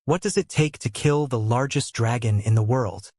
What does it take to kill the largest dragon in the world?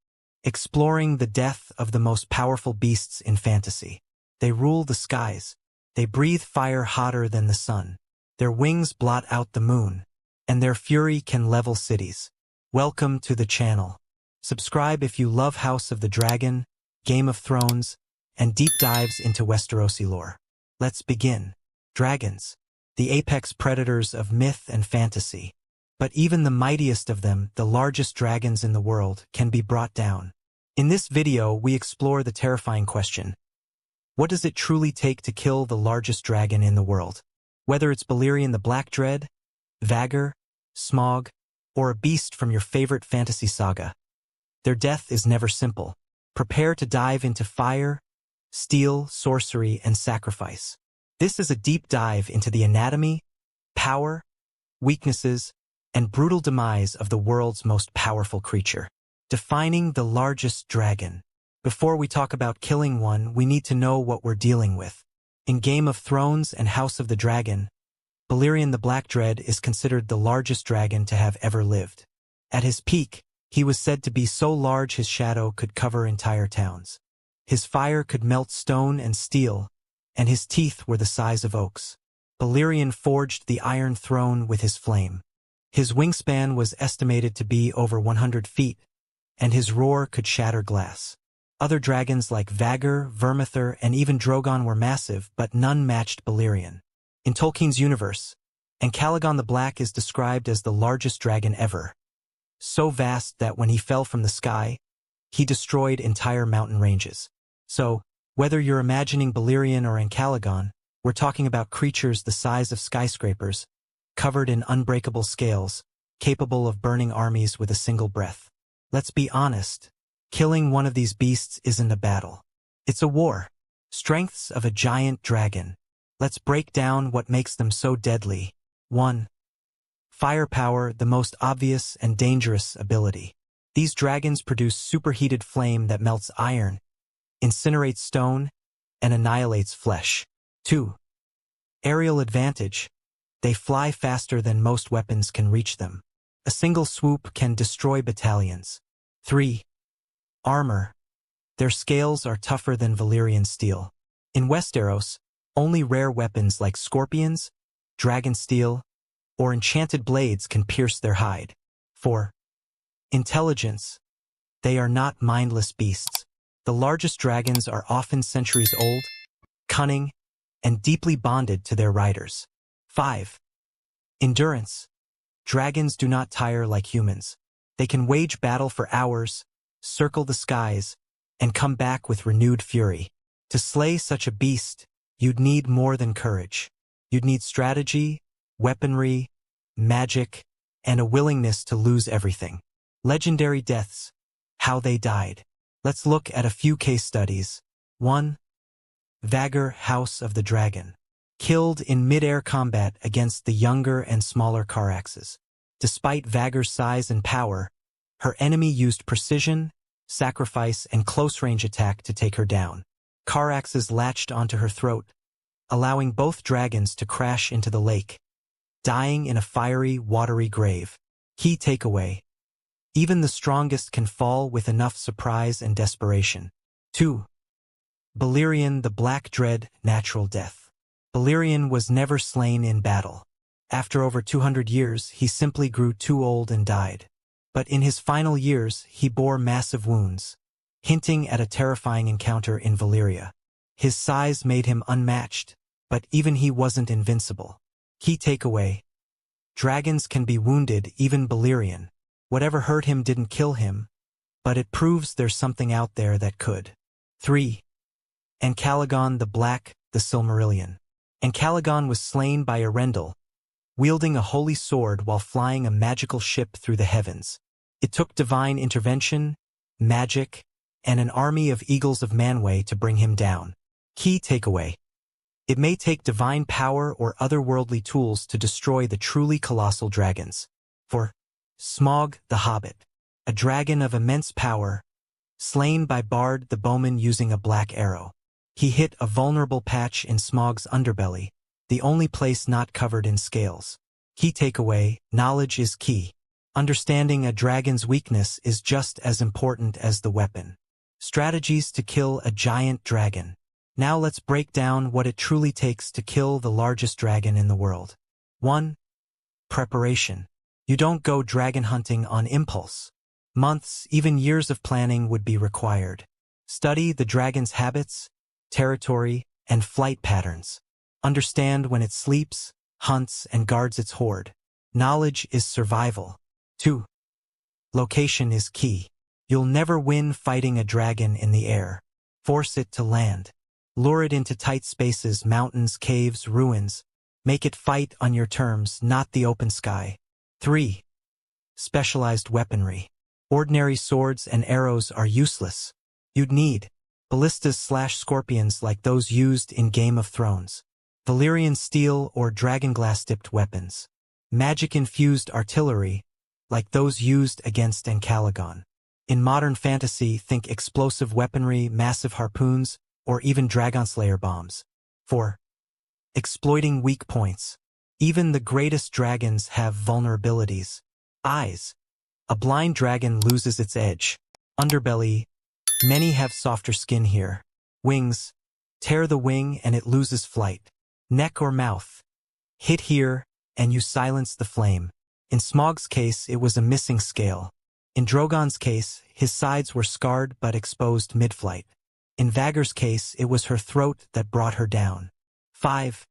Exploring the death of the most powerful beasts in fantasy. They rule the skies. They breathe fire hotter than the sun. Their wings blot out the moon, and their fury can level cities. Welcome to the channel. Subscribe if you love House of the Dragon, Game of Thrones, and deep dives into Westerosi lore. Let's begin. Dragons, the apex predators of myth and fantasy. But even the mightiest of them, the largest dragons in the world, can be brought down. In this video, we explore the terrifying question: what does it truly take to kill the largest dragon in the world? Whether it's Balerion the Black Dread, Vhagar, Smaug, or a beast from your favorite fantasy saga, their death is never simple. Prepare to dive into fire, steel, sorcery, and sacrifice. This is a deep dive into the anatomy, power, weaknesses, and brutal demise of the world's most powerful creature. Defining the largest dragon. Before we talk about killing one, we need to know what we're dealing with. In Game of Thrones and House of the Dragon, Balerion the Black Dread is considered the largest dragon to have ever lived. At his peak, he was said to be so large his shadow could cover entire towns. His fire could melt stone and steel, and his teeth were the size of oaks. Balerion forged the Iron Throne with his flame. His wingspan was estimated to be over 100 feet, and his roar could shatter glass. Other dragons like Vhagar, Vermithor, and even Drogon were massive, but none matched Balerion. In Tolkien's universe, Calagon the Black is described as the largest dragon ever. So vast that when he fell from the sky, he destroyed entire mountain ranges. So, whether you're imagining Balerion or Calagon, we're talking about creatures the size of skyscrapers, covered in unbreakable scales, capable of burning armies with a single breath. Let's be honest, killing one of these beasts isn't a battle. It's a war. Strengths of a giant dragon. Let's break down what makes them so deadly. 1. Firepower, the most obvious and dangerous ability. These dragons produce superheated flame that melts iron, incinerates stone, and annihilates flesh. 2. Aerial advantage. They fly faster than most weapons can reach them. A single swoop can destroy battalions. 3. Armor. Their scales are tougher than Valyrian steel. In Westeros, only rare weapons like scorpions, dragon steel, or enchanted blades can pierce their hide. 4. Intelligence. They are not mindless beasts. The largest dragons are often centuries old, cunning, and deeply bonded to their riders. 5. Endurance. Dragons do not tire like humans. They can wage battle for hours, circle the skies, and come back with renewed fury. To slay such a beast, you'd need more than courage. You'd need strategy, weaponry, magic, and a willingness to lose everything. Legendary deaths. How they died. Let's look at a few case studies. 1. Vhagar, House of the Dragon. Killed in mid-air combat against the younger and smaller Caraxes. Despite Vhagar's size and power, her enemy used precision, sacrifice, and close-range attack to take her down. Caraxes latched onto her throat, allowing both dragons to crash into the lake, dying in a fiery, watery grave. Key takeaway: even the strongest can fall with enough surprise and desperation. 2. Balerion the Black Dread, natural death. Balerion was never slain in battle. After over 200 years, he simply grew too old and died. But in his final years, he bore massive wounds, hinting at a terrifying encounter in Valyria. His size made him unmatched, but even he wasn't invincible. Key takeaway: dragons can be wounded, even Balerion. Whatever hurt him didn't kill him, but it proves there's something out there that could. 3. Calagon the Black, the Silmarillion. Calagon was slain by Erendil, wielding a holy sword while flying a magical ship through the heavens. It took divine intervention, magic, and an army of Eagles of Manwë to bring him down. Key takeaway: it may take divine power or otherworldly tools to destroy the truly colossal dragons. 4. Smaug the Hobbit. A dragon of immense power, slain by Bard the Bowman using a black arrow. He hit a vulnerable patch in Smaug's underbelly, the only place not covered in scales. Key takeaway: knowledge is key. Understanding a dragon's weakness is just as important as the weapon. Strategies to kill a giant dragon. Now let's break down what it truly takes to kill the largest dragon in the world. 1. Preparation. You don't go dragon hunting on impulse. Months, even years of planning would be required. Study the dragon's habits, territory, and flight patterns. Understand when it sleeps, hunts, and guards its hoard. Knowledge is survival. 2. Location is key. You'll never win fighting a dragon in the air. Force it to land. Lure it into tight spaces, mountains, caves, ruins. Make it fight on your terms, not the open sky. 3. Specialized weaponry. Ordinary swords and arrows are useless. You'd need ballistas/scorpions like those used in Game of Thrones. Valyrian steel or dragonglass-tipped weapons. Magic-infused artillery like those used against Encalagon. In modern fantasy, think explosive weaponry, massive harpoons, or even Dragonslayer bombs. 4. Exploiting weak points. Even the greatest dragons have vulnerabilities. Eyes. A blind dragon loses its edge. Underbelly. Many have softer skin here. Wings. Tear the wing and it loses flight. Neck or mouth. Hit here, and you silence the flame. In Smaug's case, it was a missing scale. In Drogon's case, his sides were scarred but exposed mid-flight. In Vhagar's case, it was her throat that brought her down. 5.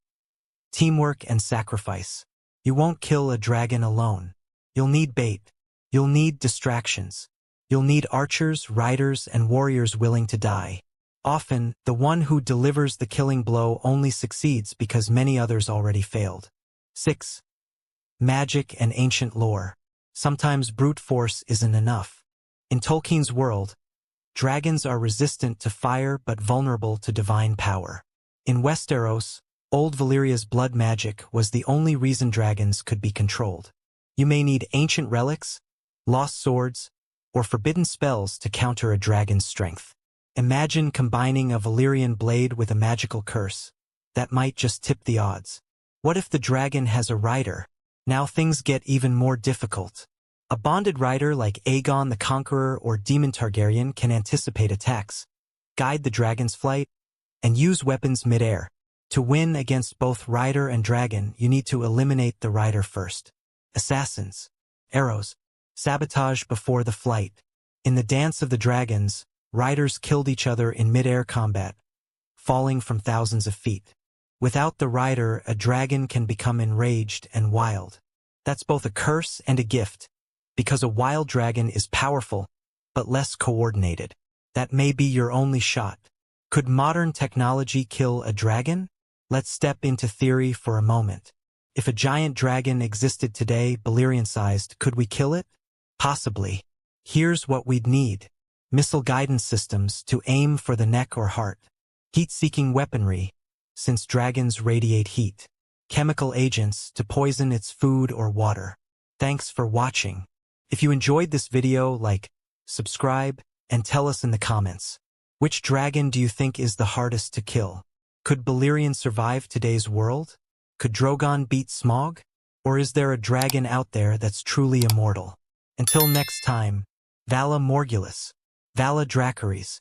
Teamwork and sacrifice. You won't kill a dragon alone. You'll need bait. You'll need distractions. You'll need archers, riders, and warriors willing to die. Often, the one who delivers the killing blow only succeeds because many others already failed. 6. Magic and ancient lore. Sometimes brute force isn't enough. In Tolkien's world, dragons are resistant to fire but vulnerable to divine power. In Westeros, old Valyria's blood magic was the only reason dragons could be controlled. You may need ancient relics, lost swords, or forbidden spells to counter a dragon's strength. Imagine combining a Valyrian blade with a magical curse. That might just tip the odds. What if the dragon has a rider? Now things get even more difficult. A bonded rider like Aegon the Conqueror or Daemon Targaryen can anticipate attacks, guide the dragon's flight, and use weapons mid-air. To win against both rider and dragon, you need to eliminate the rider first. Assassins. Arrows. Sabotage before the flight. In the Dance of the Dragons, riders killed each other in mid-air combat, falling from thousands of feet. Without the rider, a dragon can become enraged and wild. That's both a curse and a gift, because a wild dragon is powerful, but less coordinated. That may be your only shot. Could modern technology kill a dragon? Let's step into theory for a moment. If a giant dragon existed today, Balerion-sized, could we kill it? Possibly. Here's what we'd need. Missile guidance systems to aim for the neck or heart. Heat-seeking weaponry, since dragons radiate heat. Chemical agents to poison its food or water. Thanks for watching. If you enjoyed this video, like, subscribe, and tell us in the comments. Which dragon do you think is the hardest to kill? Could Balerion survive today's world? Could Drogon beat Smaug? Or is there a dragon out there that's truly immortal? Until next time, Vala Morgulis, Vala Dracarys.